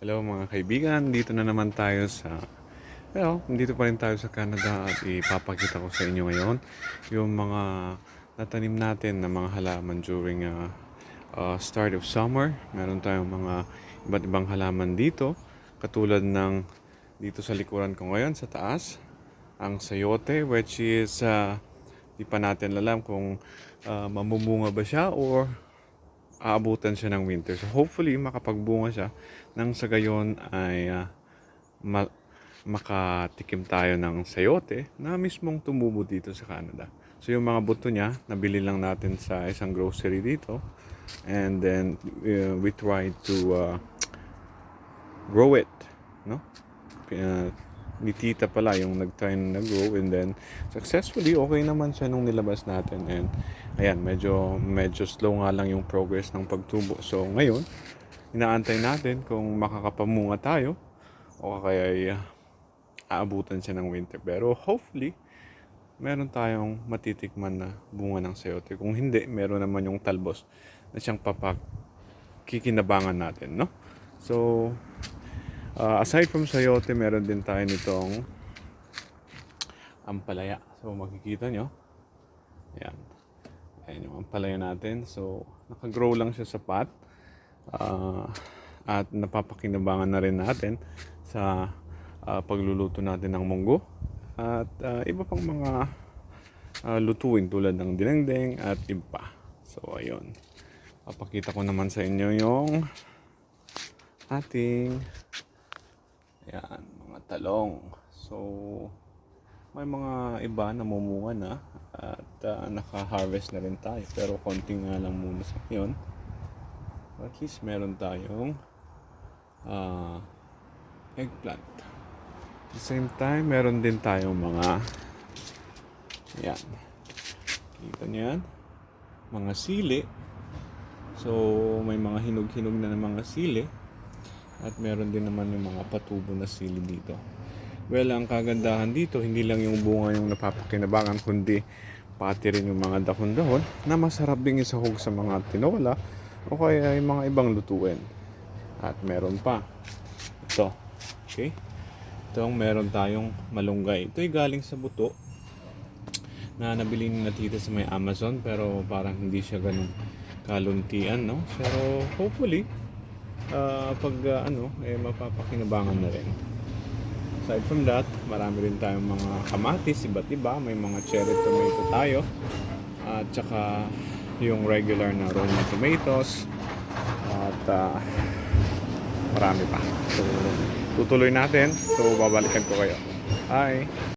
Hello mga kaibigan, dito na naman tayo dito pa rin tayo sa Canada at ipapakita ko sa inyo ngayon yung mga natanim natin na mga halaman during start of summer. Meron tayong mga iba't ibang halaman dito, katulad ng dito sa likuran ko ngayon sa taas, ang sayote, which is di pa natin alam kung mamumunga ba siya or aabutan siya ng winter. So hopefully makapagbunga siya nang sa gayon ay makatikim tayo ng sayote na mismong tumubo dito sa Canada. So yung mga buto niya, nabili lang natin sa isang grocery dito. And then we try to grow it, no? Ni tita pala yung nag-try na nag-grow, and then successfully okay naman siya nung nilabas natin. And ayan, medyo slow nga lang yung progress ng pagtubo. So ngayon, inaantay natin kung makakapamunga tayo o kaya aabutan siya ng winter. Pero hopefully meron tayong matitikman na bunga ng sayote. Kung hindi, meron naman yung talbos na siyang kikinabangan natin, no? So aside from sayote, meron din tayo nitong ampalaya. So makikita nyo, ayan, ayan yung ampalaya natin. So nakagrow lang siya sa pot, at napapakinabangan na rin natin sa pagluluto natin ng munggo at iba pang mga lutuin tulad ng dinengdeng at iba pa. So ayun, papakita ko naman sa inyo yung ating mga talong. So may mga iba na mumunga na at naka-harvest na rin tayo, pero konting nga lang muna sa ngayon. At least meron tayong eggplant. At the same time, meron din tayong mga kita nyo yan, mga sili. So may mga hinog-hinog na ng mga sili. At meron din naman yung mga patubo na sili dito. Well, ang kagandahan dito, hindi lang yung bunga yung napapakinabangan, kundi pati rin yung mga dahon-dahon na masarap ding isahog sa mga tinola o kaya yung mga ibang lutuin. At meron pa ito. Okay? Itong meron tayong malunggay. Ito ay galing sa buto na nabili ni na tita sa may Amazon, pero parang hindi siya ganun kaluntian, no? Pero hopefully mapapakinabangan na rin. Aside from that, marami rin tayong mga kamatis, iba't iba. May mga cherry tomato tayo. At saka yung regular na Roma tomatoes. At marami pa. So, tutuloy natin. So, babalikan ko kayo. Bye!